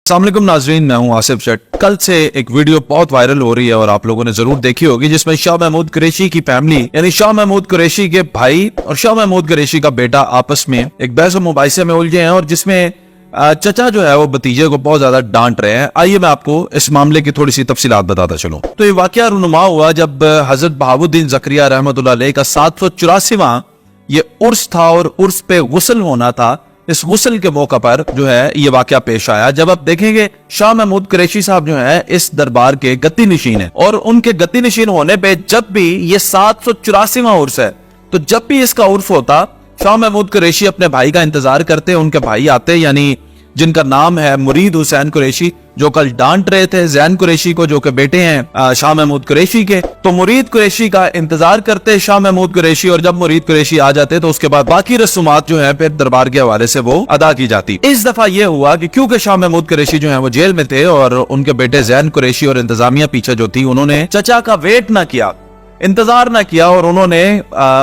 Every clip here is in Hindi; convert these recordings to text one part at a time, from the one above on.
अस्सलाम वालेकुम नाजरीन, मैं हूं आसिफ जट। कल से एक वीडियो बहुत वायरल हो रही है और आप लोगों ने जरूर देखी होगी, जिसमें शाह महमूद कुरैशी की फैमिली यानी शाह महमूद कुरैशी के भाई और शाह महमूद कुरैशी का बेटा आपस में एक बहस मुबाहिसे में उलझे हैं और जिसमें चचा जो है वो भतीजे को बहुत ज्यादा डांट रहे हैं। आइए मैं आपको इस मामले की थोड़ी सी तफसीलात बताता चलूं। तो ये वाकया रुनुमा हुआ जब हजरत बहाउद्दीन ज़करिया रहमतुल्लाह अलैह का 784वां ये उर्स था और उर्स पे गुस्ल होना था। इस गुस्ल के मौका पर जो है ये वाकया पेश आया। जब आप देखेंगे शाह महमूद कुरैशी साहब जो है इस दरबार के गद्दी नशीन है और उनके गद्दी नशीन होने पे जब भी ये 784वां उर्स है तो जब भी इसका उर्फ होता शाह महमूद कुरैशी अपने भाई का इंतजार करते, उनके भाई आते यानी जिनका नाम है मुरीद हुसैन कुरैशी, जो कल डांट रहे थे जैन कुरैशी को जो कि बेटे हैं शाह महमूद कुरैशी के। तो मुरीद कुरैशी का इंतजार करते शाह महमूद कुरैशी और जब मुरीद कुरैशी आ जाते तो उसके बाद बाकी रस्मात जो है फिर दरबार के हवाले से वो अदा की जाती। इस दफा ये हुआ कि क्योंकि शाह महमूद कुरैशी जो है वो जेल में थे और उनके बेटे जैन कुरैशी और इंतजामिया पीछे जो थी उन्होंने चचा का वेट ना किया, इंतजार ना किया और उन्होंने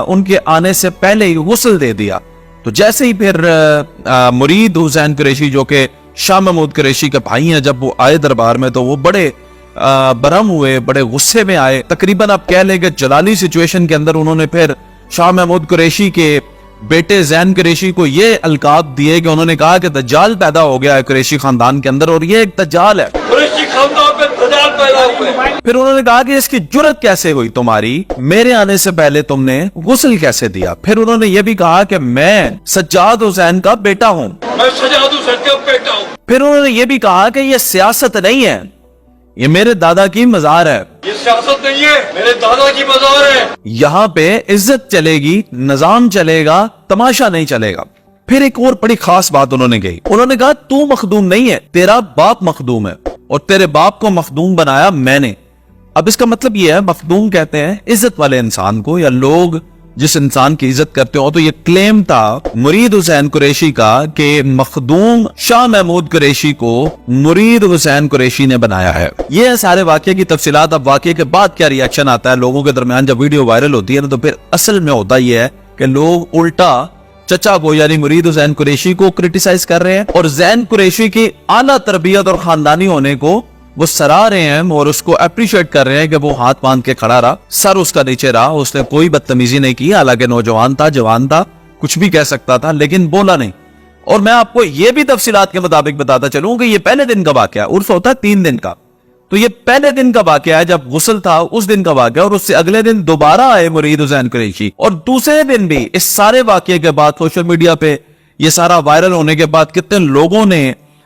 उनके आने से पहले ही गुस्ल दे दिया। तो जैसे ही फिर मुरीद हुसैन कुरैशी जो कि शाह महमूद कुरैशी के भाई हैं, जब वो आए दरबार में तो वो बड़े बरहम हुए, बड़े गुस्से में आए। तकरीबन आप कह लेंगे जलाली सिचुएशन के अंदर उन्होंने फिर शाह महमूद कुरैशी के बेटे जैन कुरैशी को ये अलकाब दिए कि उन्होंने कहा कि दज्जाल पैदा हो गया है कुरैशी खानदान के अंदर और ये एक दज्जाल है, कुरैशी खानदान पे दज्जाल पैदा हुआ है। फिर उन्होंने कहा कि इसकी जुर्रत कैसे हुई तुम्हारी, मेरे आने से पहले तुमने गुस्ल कैसे दिया। फिर उन्होंने ये भी कहा कि मैं सज्जाद हुसैन का बेटा हूँ, मैं सज्जाद हुसैन का बेटा हूँ। फिर उन्होंने ये भी कहा कि ये सियासत नहीं है, ये मेरे दादा की मजार है, ये सियासत नहीं है, मेरे दादा की मजार है, यहाँ पे इज्जत चलेगी, निजाम चलेगा, तमाशा नहीं चलेगा। फिर एक और बड़ी खास बात उन्होंने कही, उन्होंने कहा तू मखदूम नहीं है, तेरा बाप मखदूम है और तेरे बाप को मखदूम बनाया मैंने। अब इसका मतलब ये है, मखदूम कहते हैं इज्जत वाले इंसान को या लोग जिस इंसान की इज्जत करते हो। तो ये क्लेम था मुरीद हुसैन कुरैशी का कि मखदूम शाह महमूद कुरैशी को मुरीद हुसैन कुरैशी ने बनाया है। ये सारे वाकये की तफसीलात। अब वाकये के बाद क्या रिएक्शन आता है लोगों के दरमियान जब वीडियो वायरल होती है ना, तो फिर असल में होता यह है कि लोग उल्टा चचा को यानी मुरीद हुसैन कुरैशी को क्रिटिसाइज कर रहे हैं और जैन कुरैशी की आला तरबियत और खानदानी होने को वो सराह रहे हैं और उसको अप्रिशिएट कर रहे हैं कि वो हाथ बांध के खड़ा रहा, सर उसका नीचे रहा, उसने कोई बदतमीजी नहीं की। हालांकि नौजवान था, जवान था, कुछ भी कह सकता था लेकिन बोला नहीं। और मैं आपको ये भी तफसीलात के मुताबिक बताता चलूं कि ये पहले दिन का वाकया, उर्फ होता है 3 दिन का, तो ये पहले दिन का वाकया है जब गुस्ल था उस दिन का वाकया। और उससे अगले दिन दोबारा आए मुरीद हुसैन कुरैशी और दूसरे दिन भी इस सारे वाकये के बाद सोशल मीडिया पे ये सारा वायरल होने के बाद कितने लोगों ने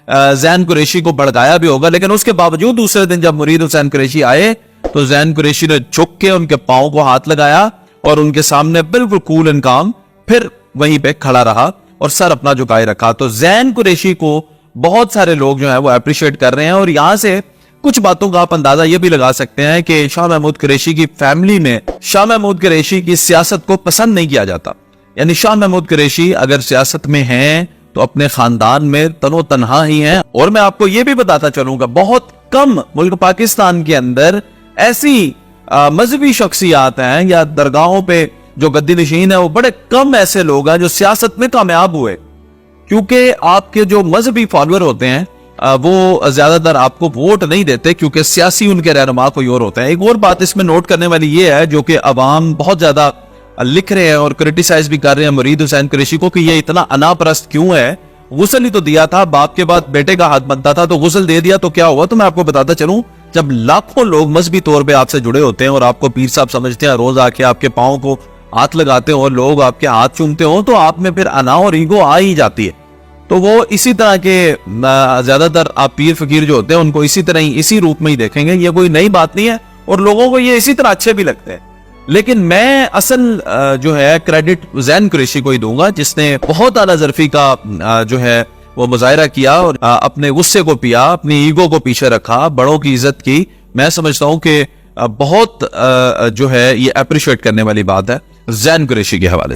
जैन कुरैशी को भड़काया भी होगा, लेकिन उसके बावजूद दूसरे दिन जब मुरीद हुसैन कुरैशी आए तो जैन कुरैशी ने झुक के उनके पांव को हाथ लगाया और उनके सामने बिल्कुल कूल एंड काम फिर वहीं पे खड़ा रहा और सर अपना झुकाए रखा। तो जैन कुरैशी को बहुत सारे लोग जो है वो अप्रिशिएट कर रहे हैं और यहां से कुछ बातों का आप अंदाजा ये भी लगा सकते हैं कि शाह महमूद कुरैशी की फैमिली में शाह महमूद कुरैशी की सियासत को पसंद नहीं किया जाता। यानी शाह महमूद कुरैशी अगर सियासत में हैं तो अपने खानदान में तनो तनहा ही हैं। और मैं आपको यह भी बताता चलूंगा बहुत कम मुल्क पाकिस्तान के अंदर ऐसी मजहबी शख्सियात हैं या दरगाहों पे जो गद्दी नशीन है, वो बड़े कम ऐसे लोग हैं जो सियासत में कामयाब हुए, क्योंकि आपके जो मजहबी फॉलोअर होते हैं वो ज्यादातर आपको वोट नहीं देते क्योंकि सियासी उनके रहनुमा कोई और होता है। एक और बात इसमें नोट करने वाली ये है जो कि अवाम बहुत ज्यादा लिख रहे हैं और क्रिटिसाइज भी कर रहे हैं मुरीद हुसैन कुरैशी को कि ये इतना अनापरस्त क्यों है। गुस्ल ही तो दिया था, बाप के बाद बेटे का हाथ बनता था, तो गुस्ल दे दिया तो क्या हुआ। तो मैं आपको बताता चलूं, जब लाखों लोग मजहबी तौर पे आपसे जुड़े होते हैं और आपको पीर साहब समझते हैं, रोज आके आपके पाँव को हाथ लगाते हो और लोग आपके हाथ चूमते हो, तो आप में फिर अना और ईगो आ ही जाती है। तो वो इसी तरह के ज्यादातर आप पीर फकीर जो होते हैं उनको इसी तरह ही इसी रूप में ही देखेंगे। ये कोई नई बात नहीं है और लोगों को ये इसी तरह अच्छे भी लगते हैं। लेकिन मैं असल जो है क्रेडिट जैन कुरैशी को ही दूंगा, जिसने बहुत आला ज़र्फी का जो है वो मुजाहिरा किया और अपने गुस्से को पिया, अपनी ईगो को पीछे रखा, बड़ों की इज्जत की। मैं समझता हूं कि बहुत जो है ये अप्रिशिएट करने वाली बात है जैन कुरैशी के हवाले से।